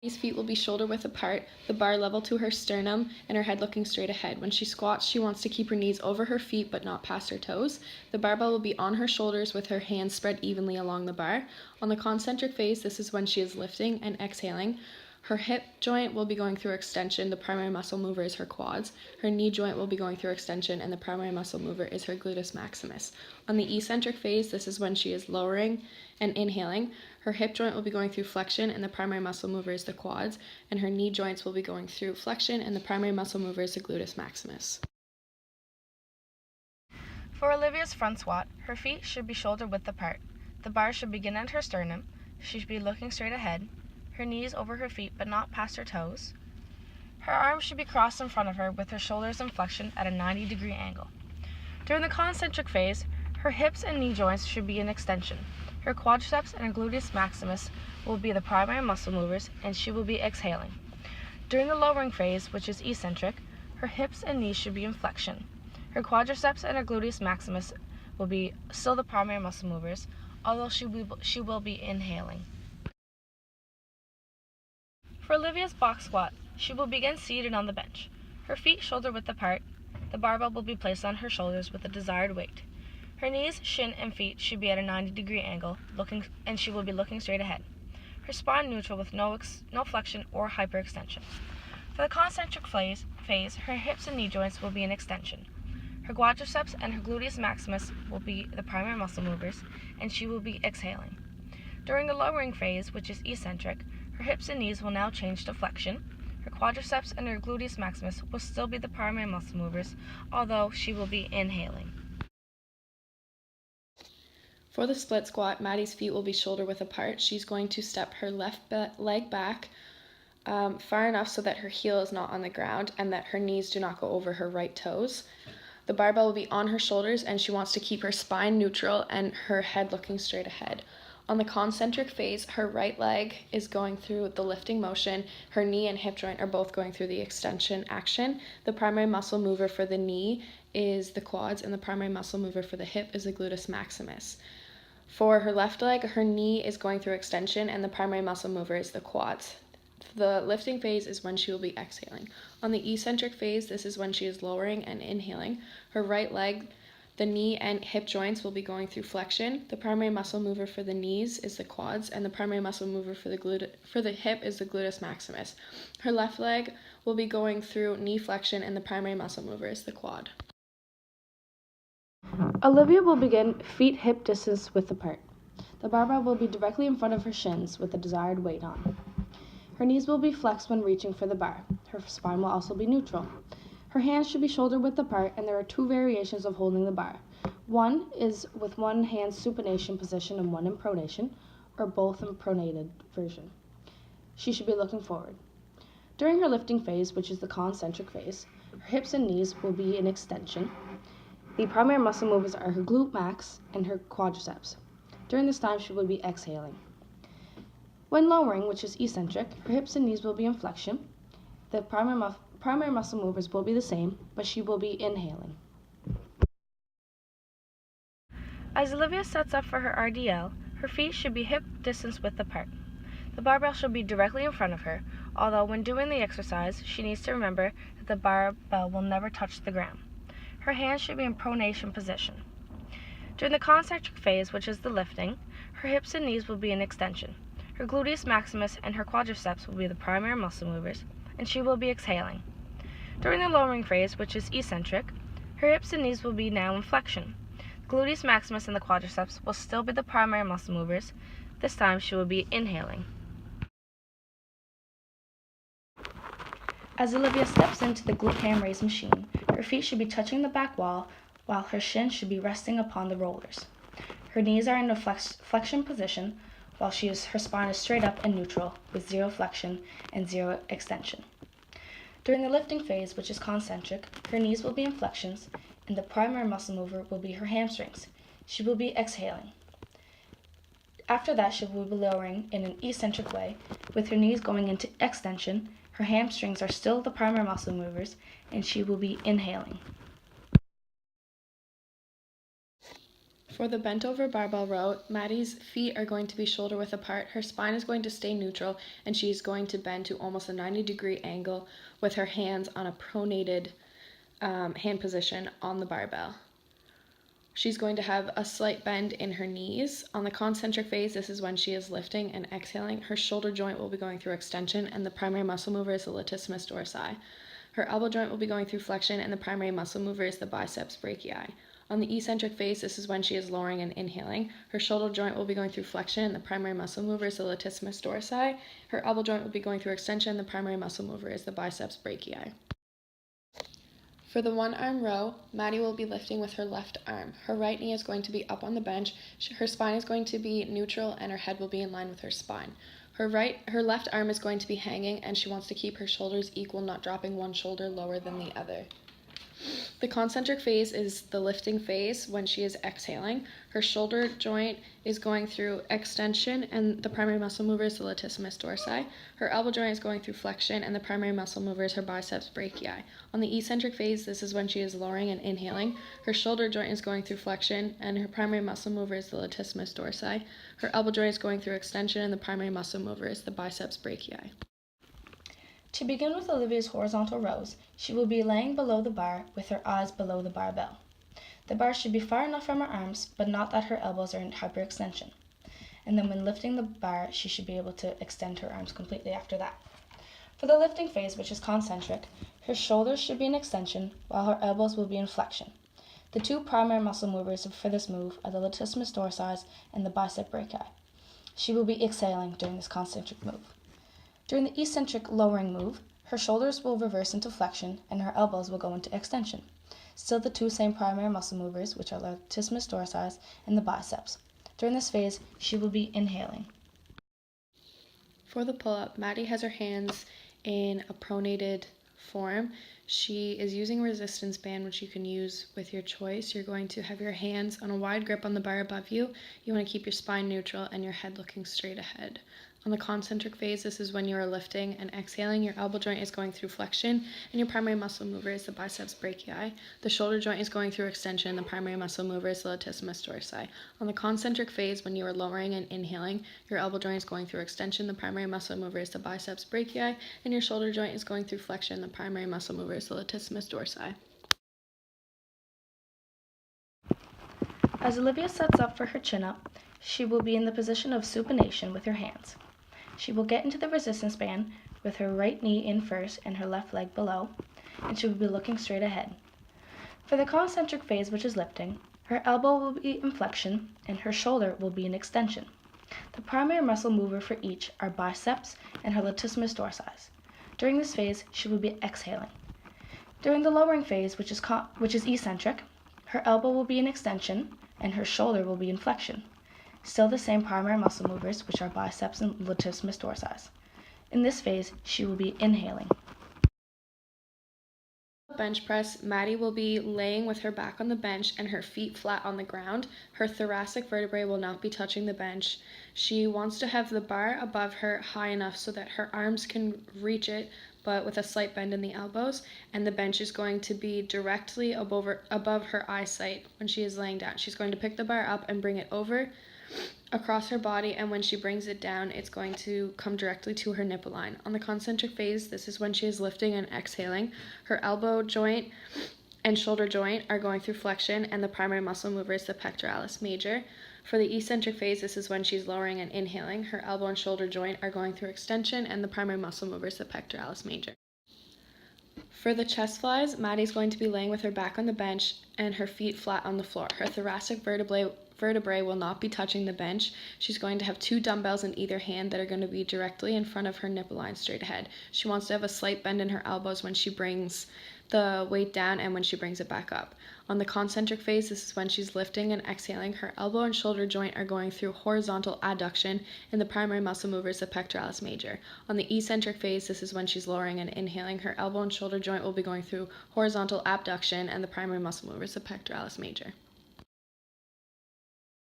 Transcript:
Maddie's feet will be shoulder width apart, the bar level to her sternum, and her head looking straight ahead. When she squats, she wants to keep her knees over her feet but not past her toes. The barbell will be on her shoulders with her hands spread evenly along the bar. On the concentric phase, this is when she is lifting and exhaling. Her hip joint will be going through extension. The primary muscle mover is her quads. Her knee joint will be going through extension, and the primary muscle mover is her gluteus maximus. On the eccentric phase, this is when she is lowering and inhaling. Her hip joint will be going through flexion, and the primary muscle mover is the quads. And her knee joints will be going through flexion, and the primary muscle mover is the gluteus maximus. For Olivia's front squat, her feet should be shoulder width apart. The bar should begin at her sternum. She should be looking straight ahead. Her knees over her feet but not past her toes. Her arms should be crossed in front of her with her shoulders in flexion at a 90-degree angle. During the concentric phase, her hips and knee joints should be in extension. Her quadriceps and her gluteus maximus will be the primary muscle movers, and she will be exhaling. During the lowering phase, which is eccentric, her hips and knees should be in flexion. Her quadriceps and her gluteus maximus will be still the primary muscle movers, although she will be inhaling. For Olivia's box squat, she will begin seated on the bench. Her feet shoulder width apart. The barbell will be placed on her shoulders with the desired weight. Her knees, shin, and feet should be at a 90-degree angle, and she will be looking straight ahead. Her spine neutral with no flexion or hyperextension. For the concentric phase, her hips and knee joints will be in extension. Her quadriceps and her gluteus maximus will be the primary muscle movers, and she will be exhaling. During the lowering phase, which is eccentric, her hips and knees will now change to flexion. Her quadriceps and her gluteus maximus will still be the primary muscle movers, although she will be inhaling. For the split squat, Maddie's feet will be shoulder width apart. She's going to step her left leg back far enough so that her heel is not on the ground and that her knees do not go over her right toes. The barbell will be on her shoulders, and she wants to keep her spine neutral and her head looking straight ahead. On the concentric phase, her right leg is going through the lifting motion. Her knee and hip joint are both going through the extension action. The primary muscle mover for the knee is the quads, and the primary muscle mover for the hip is the gluteus maximus. For her left leg, her knee is going through extension, and the primary muscle mover is the quads. The lifting phase is when she will be exhaling. On the eccentric phase, this is when she is lowering and inhaling. Her right leg, the knee and hip joints will be going through flexion. The primary muscle mover for the knees is the quads, and the primary muscle mover for the hip is the gluteus maximus. Her left leg will be going through knee flexion, and the primary muscle mover is the quad. Olivia will begin feet hip distance width apart. The barbell will be directly in front of her shins with the desired weight on. Her knees will be flexed when reaching for the bar. Her spine will also be neutral. Her hands should be shoulder width apart, and there are two variations of holding the bar. One is with one hand supination position and one in pronation, or both in pronated version. She should be looking forward. During her lifting phase, which is the concentric phase, her hips and knees will be in extension. The primary muscle movers are her glute max and her quadriceps. During this time, she will be exhaling. When lowering, which is eccentric, her hips and knees will be in flexion. The primary muscle movers will be the same, but she will be inhaling. As Olivia sets up for her RDL, her feet should be hip distance width apart. The barbell should be directly in front of her, although when doing the exercise, she needs to remember that the barbell will never touch the ground. Her hands should be in pronation position. During the concentric phase, which is the lifting, her hips and knees will be in extension. Her gluteus maximus and her quadriceps will be the primary muscle movers, and she will be exhaling. During the lowering phase, which is eccentric, her hips and knees will be now in flexion. The gluteus maximus and the quadriceps will still be the primary muscle movers. This time she will be inhaling. As Olivia steps into the glute ham raise machine, her feet should be touching the back wall while her shins should be resting upon the rollers. Her knees are in a flexion position while her spine is straight up and neutral with zero flexion and zero extension. During the lifting phase, which is concentric, her knees will be in flexions and the primary muscle mover will be her hamstrings. She will be exhaling. After that, she will be lowering in an eccentric way with her knees going into extension. Her hamstrings are still the primary muscle movers, and she will be inhaling. For the bent over barbell row, Maddie's feet are going to be shoulder width apart, her spine is going to stay neutral, and she's going to bend to almost a 90-degree angle with her hands on a pronated hand position on the barbell. She's going to have a slight bend in her knees. On the concentric phase, this is when she is lifting and exhaling. Her shoulder joint will be going through extension, and the primary muscle mover is the latissimus dorsi. Her elbow joint will be going through flexion, and the primary muscle mover is the biceps brachii. On the eccentric phase, this is when she is lowering and inhaling. Her shoulder joint will be going through flexion, and the primary muscle mover is the latissimus dorsi. Her elbow joint will be going through extension, and the primary muscle mover is the biceps brachii. For the one arm row, Maddie will be lifting with her left arm. Her right knee is going to be up on the bench. Her spine is going to be neutral, and her head will be in line with her spine. Her left arm is going to be hanging, and she wants to keep her shoulders equal, not dropping one shoulder lower than the other. The concentric phase is the lifting phase when she is exhaling. Her shoulder joint is going through extension, and the primary muscle mover is the latissimus dorsi. Her elbow joint is going through flexion, and the primary muscle mover is her biceps brachii. On the eccentric phase, this is when she is lowering and inhaling. Her shoulder joint is going through flexion, and her primary muscle mover is the latissimus dorsi. Her elbow joint is going through extension, and the primary muscle mover is the biceps brachii. To begin with Olivia's horizontal rows, she will be laying below the bar with her eyes below the barbell. The bar should be far enough from her arms, but not that her elbows are in hyperextension. And then when lifting the bar, she should be able to extend her arms completely after that. For the lifting phase, which is concentric, her shoulders should be in extension, while her elbows will be in flexion. The two primary muscle movers for this move are the latissimus dorsi and the biceps brachii. She will be exhaling during this concentric move. During the eccentric lowering move, her shoulders will reverse into flexion and her elbows will go into extension. Still the two same primary muscle movers, which are latissimus dorsi and the biceps. During this phase, she will be inhaling. For the pull-up, Maddie has her hands in a pronated form. She is using a resistance band, which you can use with your choice. You're going to have your hands on a wide grip on the bar above you. You want to keep your spine neutral and your head looking straight ahead. On the concentric phase, this is when you are lifting and exhaling. Your elbow joint is going through flexion, and your primary muscle mover is the biceps brachii. The shoulder joint is going through extension, and the primary muscle mover is the latissimus dorsi. On the concentric phase, when you are lowering and inhaling, your elbow joint is going through extension, the primary muscle mover is the biceps brachii, and your shoulder joint is going through flexion, the primary muscle mover is the latissimus dorsi. As Olivia sets up for her chin-up, she will be in the position of supination with her hands. She will get into the resistance band with her right knee in first and her left leg below, and she will be looking straight ahead. For the concentric phase, which is lifting, her elbow will be in flexion and her shoulder will be in extension. The primary muscle mover for each are biceps and her latissimus dorsi. During this phase, she will be exhaling. During the lowering phase, which is eccentric, her elbow will be in extension and her shoulder will be in flexion. Still the same primary muscle movers, which are biceps and latissimus dorsi. In this phase, she will be inhaling. Bench press, Maddie will be laying with her back on the bench and her feet flat on the ground. Her thoracic vertebrae will not be touching the bench. She wants to have the bar above her high enough so that her arms can reach it, but with a slight bend in the elbows, and the bench is going to be directly above her eyesight when she is laying down. She's going to pick the bar up and bring it over across her body, and when she brings it down, it's going to come directly to her nipple line. On the concentric phase, this is when she is lifting and exhaling. Her elbow joint and shoulder joint are going through flexion, and the primary muscle mover is the pectoralis major. For the eccentric phase, this is when she's lowering and inhaling. Her elbow and shoulder joint are going through extension, and the primary muscle mover is the pectoralis major. For the chest flies, Maddie's going to be laying with her back on the bench and her feet flat on the floor. Her thoracic vertebrae will not be touching the bench. She's going to have two dumbbells in either hand that are going to be directly in front of her nipple line straight ahead. She wants to have a slight bend in her elbows when she brings the weight down and when she brings it back up. On the concentric phase, this is when she's lifting and exhaling. Her elbow and shoulder joint are going through horizontal adduction, and the primary muscle mover is the pectoralis major. On the eccentric phase, this is when she's lowering and inhaling. Her elbow and shoulder joint will be going through horizontal abduction, and the primary muscle mover is the pectoralis major.